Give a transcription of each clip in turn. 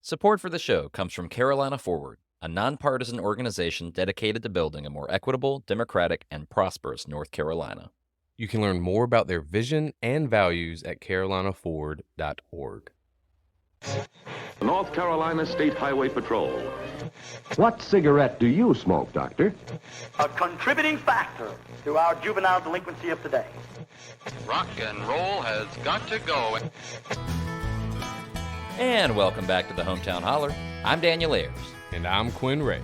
Support for the show comes from Carolina Forward, a nonpartisan organization dedicated to building a more equitable, democratic, and prosperous North Carolina. You can learn more about their vision and values at carolinaforward.org. North Carolina State Highway Patrol. What cigarette do you smoke, Doctor? A contributing factor to our juvenile delinquency of today. Rock and roll has got to go. And welcome back to the Hometown Holler. I'm Daniel Ayers. And I'm Quinn Ray.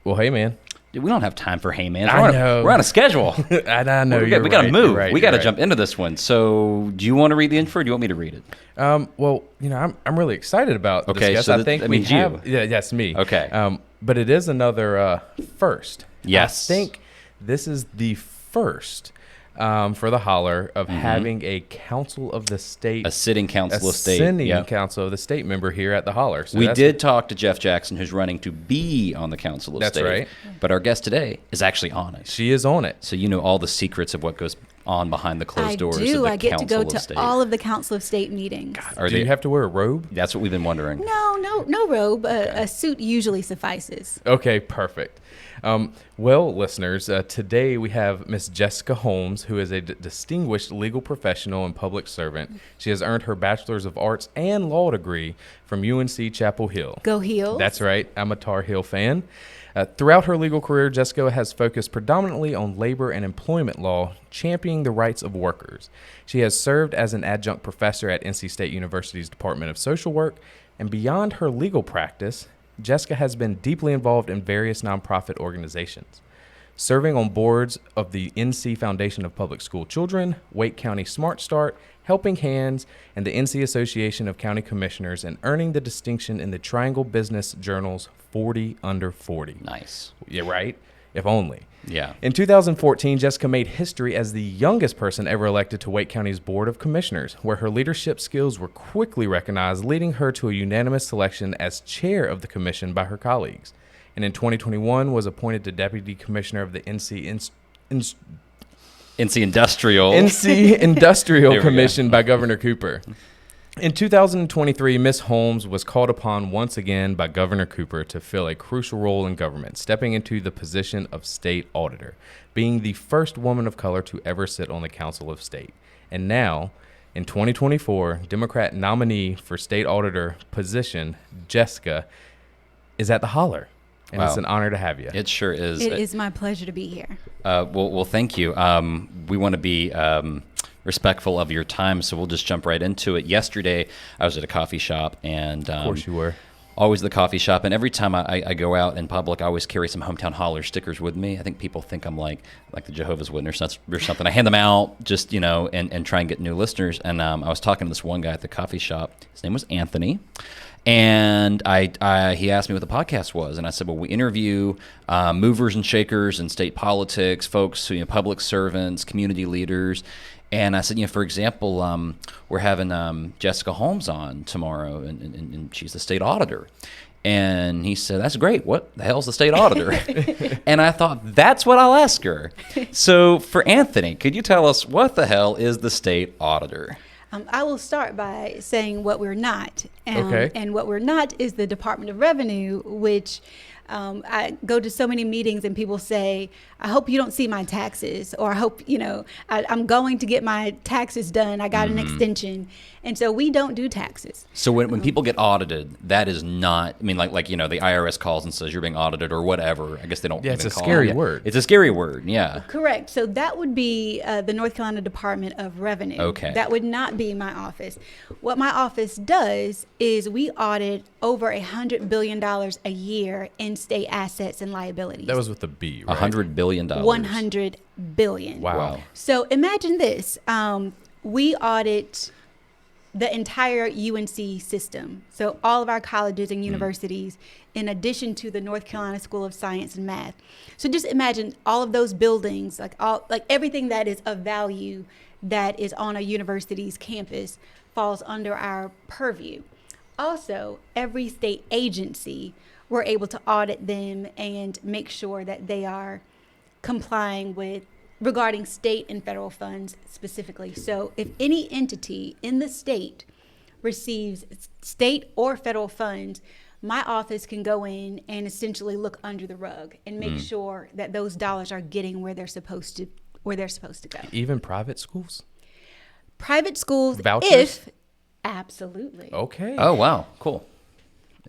Well, hey, man. Dude, we don't have time for hey man. I know. We're on a schedule. I know. We got to move. We got to right. jump into this one. So, do you want to read the intro or do you want me to read it? Well, I'm really excited about this. Okay, guest. so I think that we means have. you. Yeah, yes, me. Okay. But it is another first. Yes. I think this is the first for the Holler of having a council of the state, A sitting council of state. sitting Yep. council of the state member here at the Holler. So We that's- did talk to Jeff Jackson, who's running to be on the council of That's state. right. But our guest today is actually on it. She is on it. So you know all the secrets of what goes on behind the closed I doors of do. the I get to council go of to state. all of the Council of State meetings. Do you have to wear a robe? That's what we've been wondering. No robe. A suit usually suffices. Okay, perfect. Well, listeners, today we have Miss Jessica Holmes, who is a distinguished legal professional and public servant. She has earned her Bachelor's of Arts and Law degree from UNC Chapel Hill. Go Heels. That's right. I'm a Tar Heel fan. Throughout her legal career, Jessica has focused predominantly on labor and employment law, championing the rights of workers. She has served as an adjunct professor at NC State University's Department of Social Work, and beyond her legal practice, Jessica has been deeply involved in various nonprofit organizations, serving on boards of the NC Foundation of Public School Children, Wake County Smart Start, Helping Hands, and the NC Association of County Commissioners, and earning the distinction in the Triangle Business Journal's 40 Under 40. Nice. Yeah, right? If only. Yeah. In 2014, Jessica made history as the youngest person ever elected to Wake County's Board of Commissioners, where her leadership skills were quickly recognized, leading her to a unanimous selection as chair of the commission by her colleagues. And in 2021, was appointed to Deputy Commissioner of the NC Industrial. NC Industrial There we go. Commission by Governor Cooper. In 2023, Ms. Holmes was called upon once again by Governor Cooper to fill a crucial role in government, stepping into the position of state auditor, being the first woman of color to ever sit on the Council of State. And now, in 2024, Democrat nominee for state auditor position, Jessica, is at the Holler. And It's Wow. an honor to have you. It sure is. It is my pleasure to be here. Well, thank you. We want to be respectful of your time, so we'll just jump right into it. Yesterday, I was at a coffee shop, and Of course you were. always the coffee shop, and every time I go out in public, I always carry some Hometown Holler stickers with me. I think people think I'm like the Jehovah's Witness or something. I hand them out just, and try and get new listeners. And I was talking to this one guy at the coffee shop. His name was Anthony. And he asked me what the podcast was, and I said, well, we interview movers and shakers in state politics, folks, public servants, community leaders. And I said, for example, we're having Jessica Holmes on tomorrow, and she's the state auditor. And he said, that's great. What the hell's the state auditor? And I thought, that's what I'll ask her. So for Anthony, could you tell us what the hell is the state auditor? I will start by saying what we're not. Okay. And what we're not is the Department of Revenue, which I go to so many meetings and people say, I hope you don't see my taxes, or I hope, I'm going to get my taxes done. I got an extension. And so we don't do taxes. So when people get audited, that is not, the IRS calls and says you're being audited or whatever. I guess they don't. Yeah, it's even a call scary it. word. It's a scary word, yeah. Correct. So that would be the North Carolina Department of Revenue. Okay. That would not be my office. What my office does is we audit over $100 billion a year in state assets and liabilities. That was with the B, right? $100 billion. 100 billion. Wow. So imagine this. We audit the entire UNC system. So all of our colleges and universities, in addition to the North Carolina School of Science and Math. So just imagine all of those buildings, like everything that is of value that is on a university's campus falls under our purview. Also, every state agency, we're able to audit them and make sure that they are complying with regarding state and federal funds specifically. So if any entity in the state receives state or federal funds, my office can go in and essentially look under the rug and make sure that those dollars are getting where they're supposed to go. Even private schools? Private schools, Vouchers? Absolutely. Okay. Oh, wow. Cool.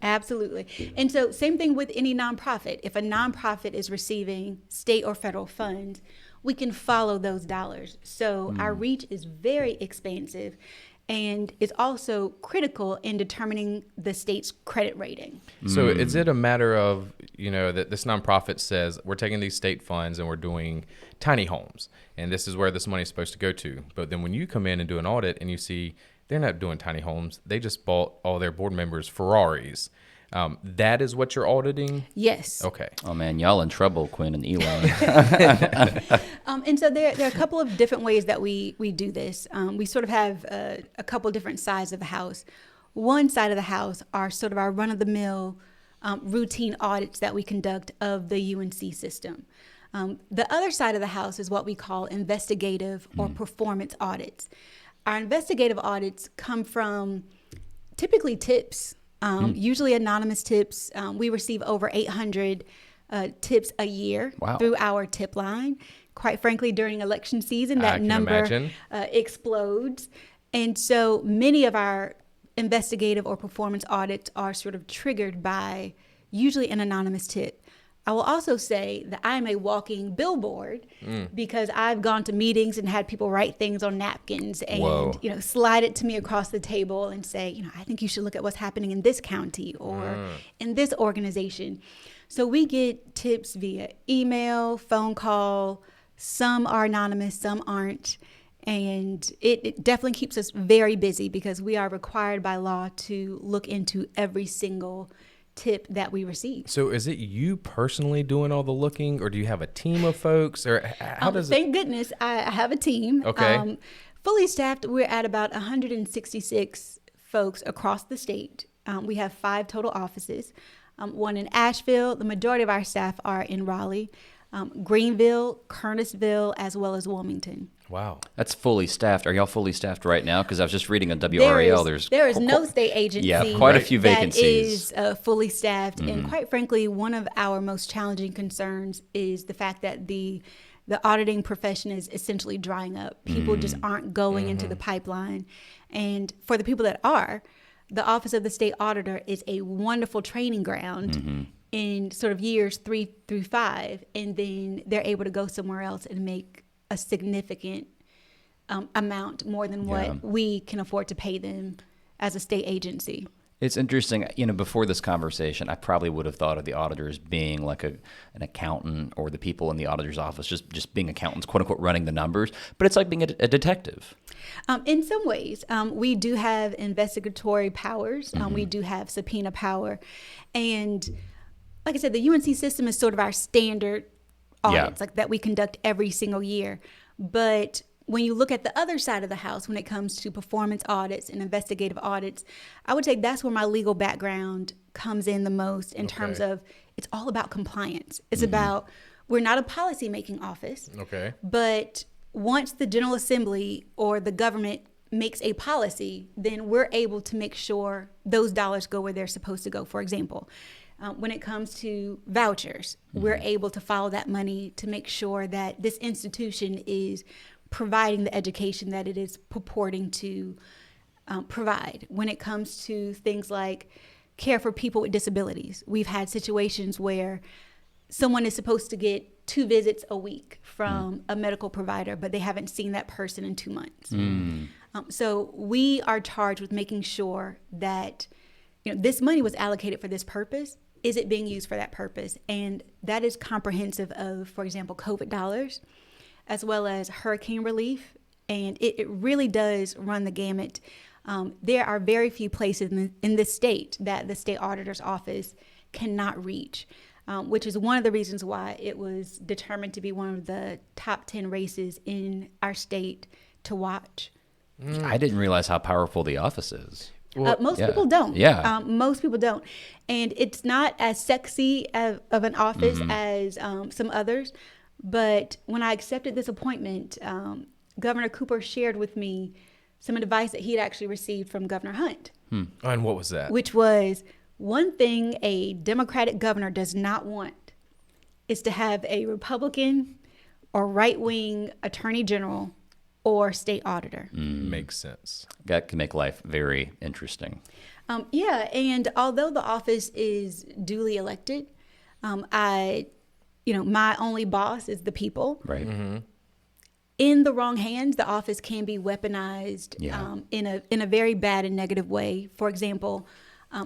Absolutely. And so same thing with any nonprofit. If a nonprofit is receiving state or federal funds, we can follow those dollars. So our reach is very expansive and is also critical in determining the state's credit rating. So is it a matter of, that this nonprofit says we're taking these state funds and we're doing tiny homes and this is where this money is supposed to go to. But then when you come in and do an audit and you see they're not doing tiny homes, they just bought all their board members Ferraris. That is what you're auditing? Yes. Okay. Oh, man, y'all in trouble, Quinn and Eli. And so there are a couple of different ways that we do this. We sort of have a couple different sides of the house. One side of the house are sort of our run-of-the-mill routine audits that we conduct of the UNC system. The other side of the house is what we call investigative or performance audits. Our investigative audits come from typically tips, usually anonymous tips. We receive over 800 tips a year through our tip line. Quite frankly, during election season, that number explodes. And so many of our investigative or performance audits are sort of triggered by usually an anonymous tip. I will also say that I'm a walking billboard because I've gone to meetings and had people write things on napkins and slide it to me across the table and say, I think you should look at what's happening in this county or in this organization. So we get tips via email, phone call. Some are anonymous, some aren't. And it definitely keeps us very busy because we are required by law to look into every single tip that we receive. So is it you personally doing all the looking, or do you have a team of folks, or how does Thank goodness I have a team. Okay. Fully staffed, we're at about 166 folks across the state. We have 5 total offices, one in Asheville. The majority of our staff are in Raleigh, Greenville, Kernersville, as well as Wilmington. Wow. That's fully staffed. Are y'all fully staffed right now? Because I was just reading on WRAL. There is no state agency quite a few vacancies. That is fully staffed. And quite frankly, one of our most challenging concerns is the fact that the auditing profession is essentially drying up. People just aren't going into the pipeline. And for the people that are, the Office of the State Auditor is a wonderful training ground in sort of years 3 through 5. And then they're able to go somewhere else and make a significant amount more than what we can afford to pay them as a state agency. It's interesting. Before this conversation, I probably would have thought of the auditors being like an accountant, or the people in the auditor's office just being accountants, quote unquote, running the numbers. But it's like being a detective. In some ways, we do have investigatory powers. We do have subpoena power. And like I said, the UNC system is sort of our standard audits like that we conduct every single year. But when you look at the other side of the house, when it comes to performance audits and investigative audits, I would say that's where my legal background comes in the most in terms of it's all about compliance. It's about, we're not a policy-making office, but once the General Assembly or the government makes a policy, then we're able to make sure those dollars go where they're supposed to go. For example, when it comes to vouchers, we're able to follow that money to make sure that this institution is providing the education that it is purporting to provide. When it comes to things like care for people with disabilities, we've had situations where someone is supposed to get 2 visits a week from a medical provider, but they haven't seen that person in 2 months. So we are charged with making sure that this money was allocated for this purpose. Is it being used for that purpose? And that is comprehensive of, for example, COVID dollars, as well as hurricane relief. And it really does run the gamut. There are very few places in the state that the state auditor's office cannot reach, which is one of the reasons why it was determined to be one of the top 10 races in our state to watch. I didn't realize how powerful the office is. Most yeah. people don't. Yeah. Most people don't. And it's not as sexy of an office as some others. But when I accepted this appointment, Governor Cooper shared with me some advice that he had actually received from Governor Hunt. And what was that? Which was, one thing a Democratic governor does not want is to have a Republican or right-wing attorney general or state auditor. Makes sense. That can make life very interesting. And although the office is duly elected, my only boss is the people. Right. In the wrong hands, the office can be weaponized in a very bad and negative way. For example,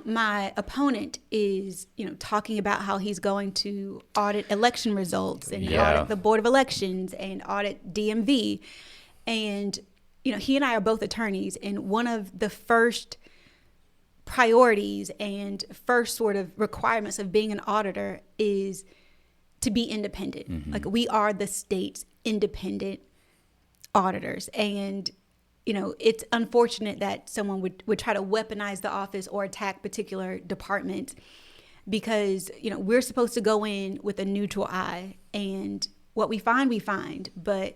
my opponent is, talking about how he's going to audit election results and audit the Board of Elections and audit DMV. And, he and I are both attorneys, and one of the first priorities and first sort of requirements of being an auditor is to be independent. Like, we are the state's independent auditors. And, it's unfortunate that someone would try to weaponize the office or attack particular departments because, we're supposed to go in with a neutral eye, and what we find, but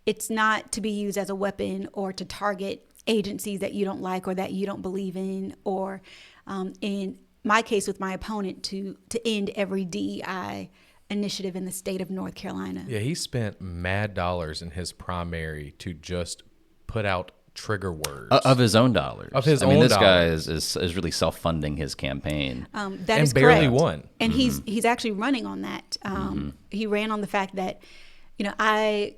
it's not to be used as a weapon or to target agencies that you don't like or that you don't believe in, or in my case with my opponent, to end every DEI initiative in the state of North Carolina. Yeah, he spent mad dollars in his primary to just put out trigger words. Of his own dollars. Of his I mean, own this guy dollars. is really self-funding his campaign. That is barely correct. won. And he's actually running on that. He ran on the fact that, I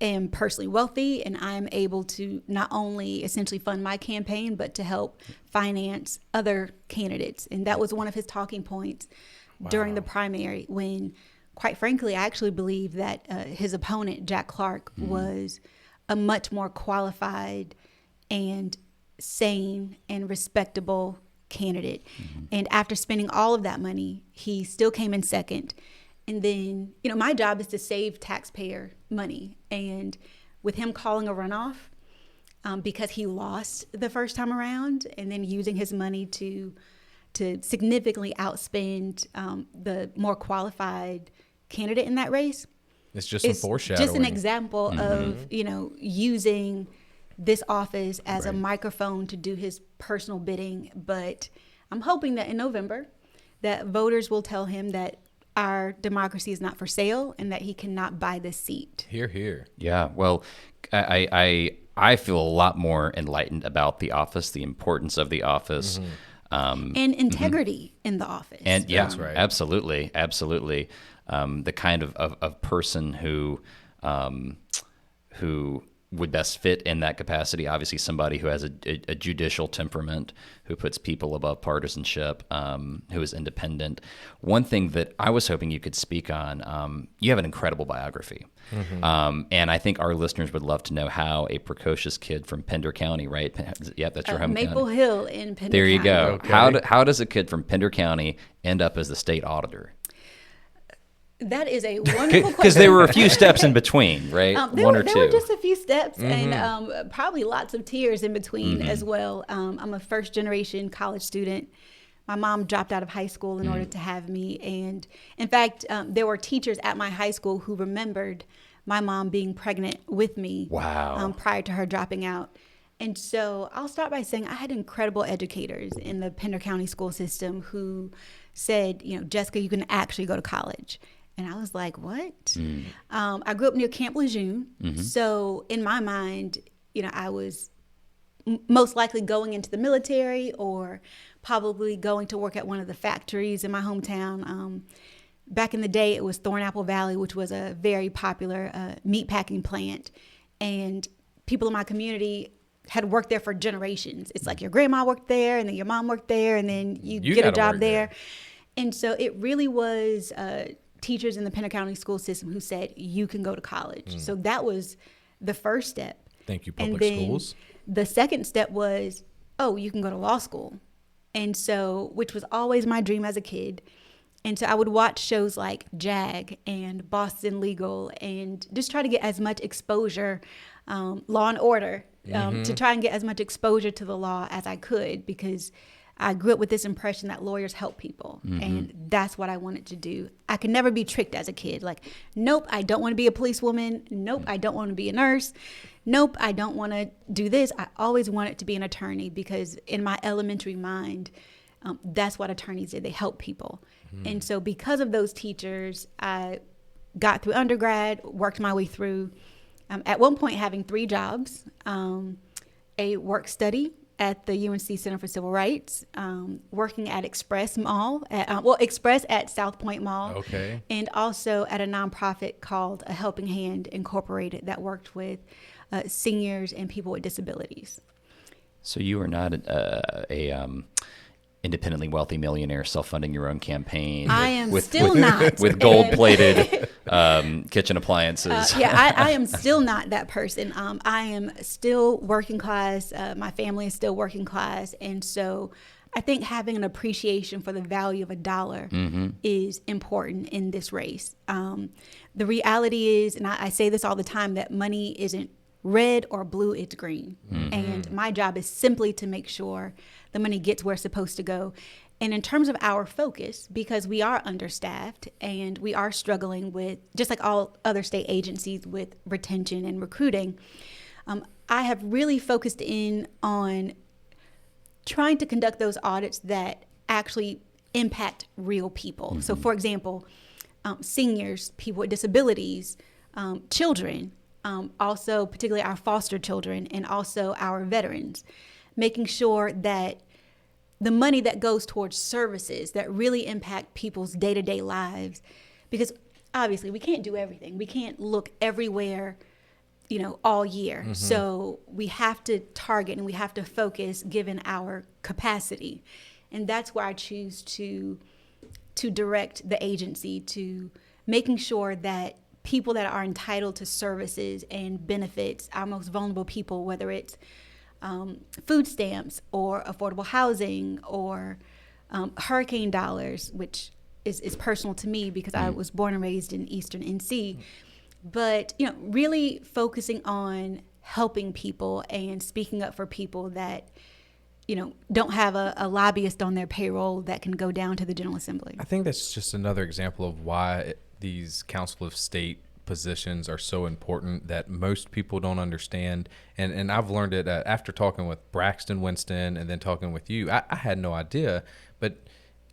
am personally wealthy and I'm able to not only essentially fund my campaign, but to help finance other candidates. And that was one of his talking points during the primary, when, quite frankly, I actually believe that his opponent, Jack Clark, was a much more qualified and sane and respectable candidate. And after spending all of that money, he still came in second. And then, my job is to save taxpayer money. And with him calling a runoff, because he lost the first time around, and then using his money to significantly outspend the more qualified candidate in that race. It's just some foreshadowing. Just an example of, using this office as a microphone to do his personal bidding. But I'm hoping that in November that voters will tell him that our democracy is not for sale and that he cannot buy this seat. Hear, hear. Yeah, well, I feel a lot more enlightened about the office, the importance of the office. And integrity in the office. And yeah, That's right. absolutely. The kind of person who would best fit in that capacity. Obviously, somebody who has a judicial temperament, who puts people above partisanship, who is independent. One thing that I was hoping you could speak on, you have an incredible biography. And I think our listeners would love to know how a precocious kid from Pender County, right? Yep, that's your home Maple county. Hill in Pender There you County. go. Okay. How does a kid from Pender County end up as the state auditor? That is a wonderful question. Because there were a few steps in between, right? There One were, or two. there were just a few steps and probably lots of tears in between as well. I'm a first-generation college student. My mom dropped out of high school in order to have me. And in fact, there were teachers at my high school who remembered my mom being pregnant with me prior to her dropping out. And so I'll start by saying I had incredible educators in the Pender County school system who said, Jessica, you can actually go to college. And I was like, what? I grew up near Camp Lejeune. So in my mind, I was most likely going into the military or probably going to work at one of the factories in my hometown. Back in the day, it was Thornapple Valley, which was a very popular meatpacking plant. And people in my community had worked there for generations. It's like your grandma worked there, and then your mom worked there, and then you get a job there. And so it really was teachers in the Pender County school system who said, you can go to college. So that was the first step. Thank you, And public then schools. the second step was, you can go to law school. And so, which was always my dream as a kid. And so I would watch shows like JAG and Boston Legal and just try to get as much exposure, Law and Order, to try and get as much exposure to the law as I could, because I grew up with this impression that lawyers help people. And that's what I wanted to do. I could never be tricked as a kid. Like, nope, I don't want to be a policewoman. Nope, I don't want to be a nurse. Nope, I don't want to do this. I always wanted to be an attorney, because in my elementary mind, that's what attorneys did. They help people. And so because of those teachers, I got through undergrad, worked my way through, at one point having 3 jobs, a work study at the UNC Center for Civil Rights, working at Express Mall, Express at South Point Mall, and also at a nonprofit called A Helping Hand Incorporated that worked with seniors and people with disabilities. So you are not a independently wealthy millionaire self-funding your own campaign. I am still not. With gold-plated kitchen appliances. I am still not that person. I am still working class. My family is still working class. And so I think having an appreciation for the value of a dollar is important in this race. The reality is, and I say this all the time, that money isn't red or blue, it's green. And my job is simply to make sure the money gets where it's supposed to go. And in terms of our focus, because we are understaffed and we are struggling with, just like all other state agencies, with retention and recruiting, I have really focused in on trying to conduct those audits that actually impact real people. So for example, seniors, people with disabilities, children, also particularly our foster children, and also our veterans, making sure that the money that goes towards services that really impact people's day-to-day lives, because obviously we can't do everything. We can't look everywhere, all year. So we have to target and we have to focus given our capacity. And that's where I choose to direct the agency to making sure that people that are entitled to services and benefits, our most vulnerable people, whether it's food stamps or affordable housing or hurricane dollars, which is personal to me because I was born and raised in Eastern NC. But, really focusing on helping people and speaking up for people that, don't have a lobbyist on their payroll that can go down to the General Assembly. I think that's just another example of why these Council of State positions are so important that most people don't understand. And I've learned it after talking with Braxton Winston and then talking with you. I had no idea, but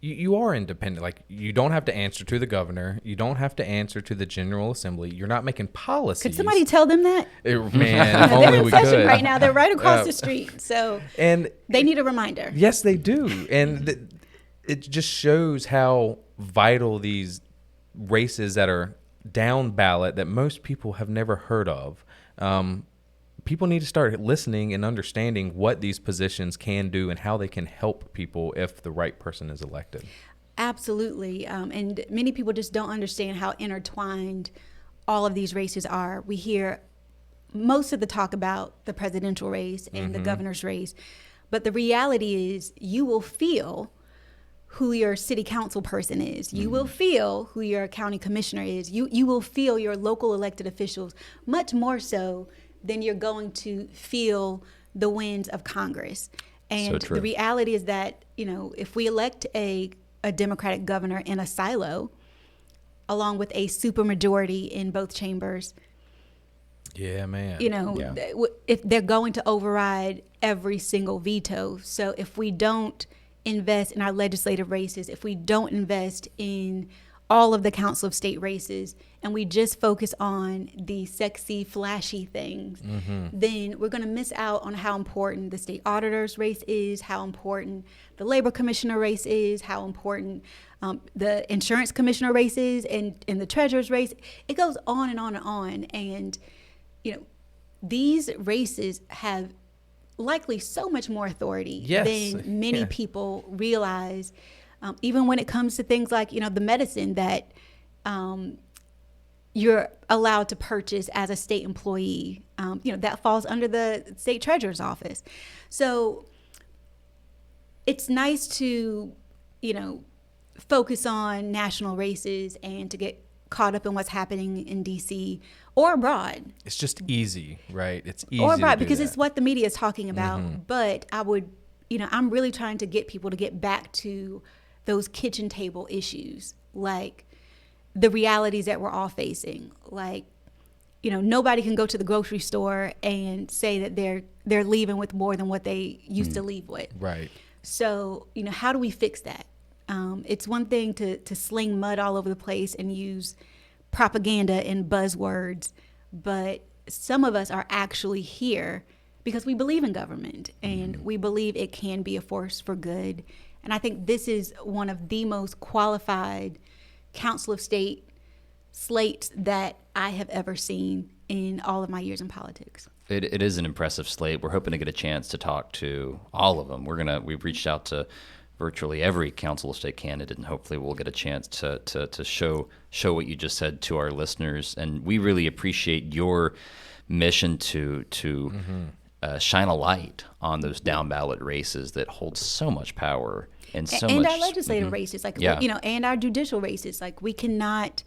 you are independent. Like, you don't have to answer to the governor. You don't have to answer to the General Assembly. You're not making policies. Could somebody tell them that? Man, if they're only in we session could. right now. They're right across the street. So and they need a reminder. Yes, they do. And it just shows how vital these races that are down ballot that most people have never heard of. People need to start listening and understanding what these positions can do and how they can help people if the right person is elected. Absolutely. And many people just don't understand how intertwined all of these races are. We hear most of the talk about the presidential race and the governor's race, but the reality is you will feel who your city council person is. You will feel who your county commissioner is. You will feel your local elected officials much more so than you're going to feel the winds of Congress. And So the reality is that, if we elect a Democratic governor in a silo, along with a supermajority in both chambers, Yeah, man. if they're going to override every single veto. So if we don't invest in our legislative races, if we don't invest in all of the Council of State races, and we just focus on the sexy, flashy things, then we're going to miss out on how important the state auditor's race is, how important the labor commissioner race is, how important the insurance commissioner race is, and the treasurer's race. It goes on and on and on. And, these races have likely so much more authority than many people realize, even when it comes to things like, the medicine that you're allowed to purchase as a state employee, that falls under the state treasurer's office. So it's nice to, focus on national races and to get caught up in what's happening in DC or abroad. It's just easy, right? It's easy Or to abroad do because that. it's what the media is talking about. But I would, I'm really trying to get people to get back to those kitchen table issues, like the realities that we're all facing. Like, nobody can go to the grocery store and say that they're leaving with more than what they used to leave with. Right. So, how do we fix that? It's one thing to sling mud all over the place and use propaganda and buzzwords, but some of us are actually here because we believe in government and we believe it can be a force for good. And I think this is one of the most qualified Council of State slates that I have ever seen in all of my years in politics. It is an impressive slate. We're hoping to get a chance to talk to all of them. We've reached out to virtually every Council of State candidate, and hopefully we'll get a chance to show what you just said to our listeners. And we really appreciate your mission to shine a light on those down-ballot races that hold so much power and so much. And our legislative races, and our judicial races. Like, we cannot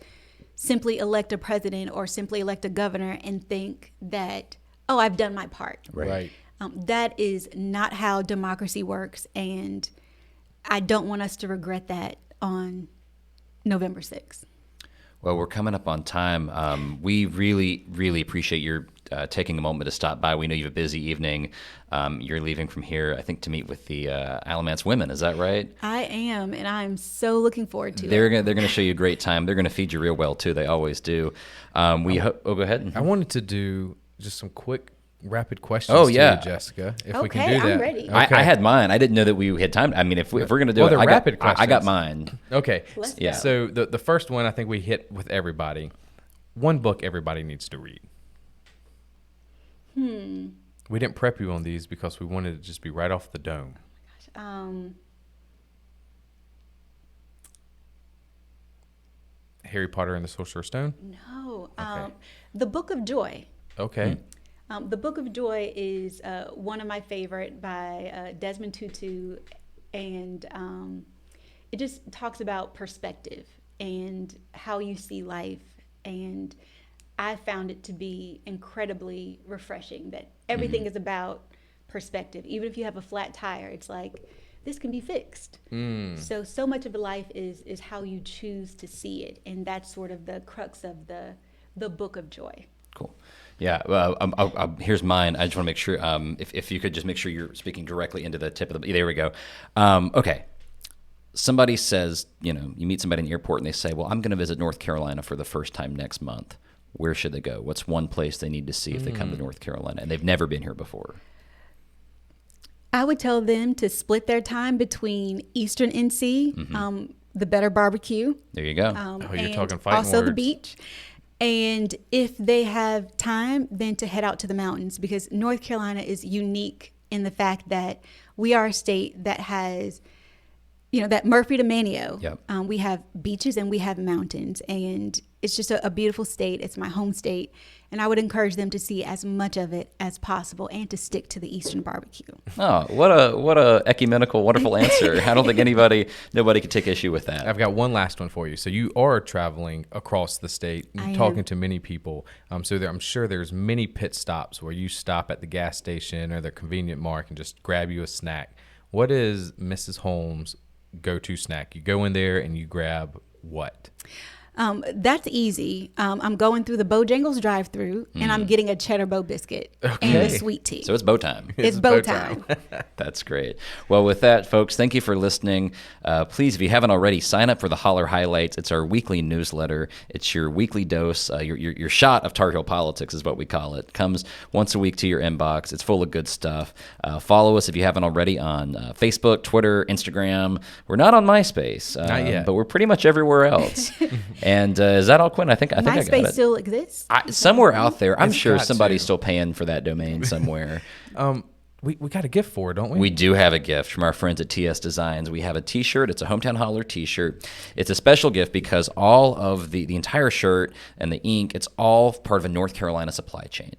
simply elect a president or simply elect a governor and think that, oh, I've done my part. Right. That is not how democracy works, and I don't want us to regret that on November 6th. Well, we're coming up on time. We really, really appreciate your taking a moment to stop by. We know you have a busy evening. You're leaving from here, I think, to meet with the Alamance women. Is that right? I am, and I'm so looking forward to it. They're going to show you a great time. They're going to feed you real well, too. They always do. Go ahead. I wanted to do just some quick, rapid questions to you, Jessica, if we can do that. I'm ready. Okay. I had mine. I didn't know that we had time. I mean, if we're going to do Well, it, they're I rapid got questions. mine. Okay. Let's Yeah. go. So the first one I think we hit with everybody. One book everybody needs to read. We didn't prep you on these because we wanted to just be right off the dome. Harry Potter and the Sorcerer's Stone? No. Okay. The Book of Joy. Okay. The Book of Joy is one of my favorite by Desmond Tutu, and it just talks about perspective and how you see life. And I found it to be incredibly refreshing that everything is about perspective. Even if you have a flat tire, it's like, this can be fixed. So much of life is how you choose to see it, and that's sort of the crux of the Book of Joy. Cool. Yeah. Here's mine. I just want to make sure, if you could just make sure you're speaking directly into the tip of the. There we go. Okay. Somebody says, you meet somebody in the airport and they say, well, I'm going to visit North Carolina for the first time next month. Where should they go? What's one place they need to see if they come to North Carolina and they've never been here before? I would tell them to split their time between Eastern NC, the Better Barbecue. There you go. You're and talking fighting also the words. beach. And if they have time, then to head out to the mountains, because North Carolina is unique in the fact that we are a state that has, that Murphy to Manio. Yep. We have beaches and we have mountains, and it's just a beautiful state. It's my home state. And I would encourage them to see as much of it as possible and to stick to the Eastern barbecue. Oh, what a ecumenical, wonderful answer. I don't think nobody could take issue with that. I've got one last one for you. So you are traveling across the state, I talking am. to many people. I'm sure there's many pit stops where you stop at the gas station or the convenient mark and just grab you a snack. What is Mrs. Holmes' go-to snack? You go in there and you grab what? That's easy. I'm going through the Bojangles drive-through, and I'm getting a cheddar bow biscuit and Okay. a sweet tea. So it's bow time. It's bow time. That's great. Well, with that, folks, thank you for listening. Please, if you haven't already, sign up for the Holler Highlights. It's our weekly newsletter. It's your weekly dose, your shot of Tar Heel politics is what we call it. Comes once a week to your inbox. It's full of good stuff. Follow us if you haven't already on Facebook, Twitter, Instagram. We're not on MySpace, Not yet. but we're pretty much everywhere else. And is that all, Quinn? I think I got MySpace it. still exists? Somewhere out there, I'm It's sure got somebody's to. still paying for that domain somewhere. We got a gift for it, don't we? We do have a gift from our friends at TS Designs. We have a T-shirt. It's a Hometown Holler T-shirt. It's a special gift because all of the entire shirt and the ink, it's all part of a North Carolina supply chain.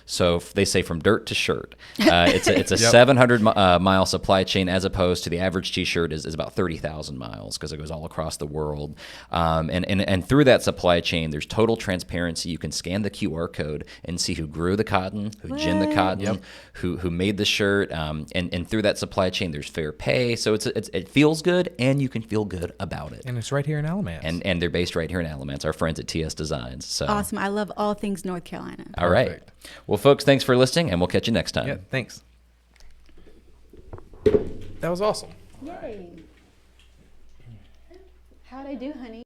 So they say from dirt to shirt. It's a 700 mile supply chain, as opposed to the average T-shirt is about 30,000 miles, because it goes all across the world. And through that supply chain, there's total transparency. You can scan the QR code and see who grew the cotton, who ginned the cotton, who made the shirt. And through that supply chain, there's fair pay. So it feels good, and you can feel good about it. And it's right here in Alamance. And they're based right here in Alamance, our friends at TS Designs. So Awesome. I love all things North Carolina. All right. Perfect. Well, folks, thanks for listening, and we'll catch you next time. Yeah, thanks. That was awesome. Yay. How'd I do, honey?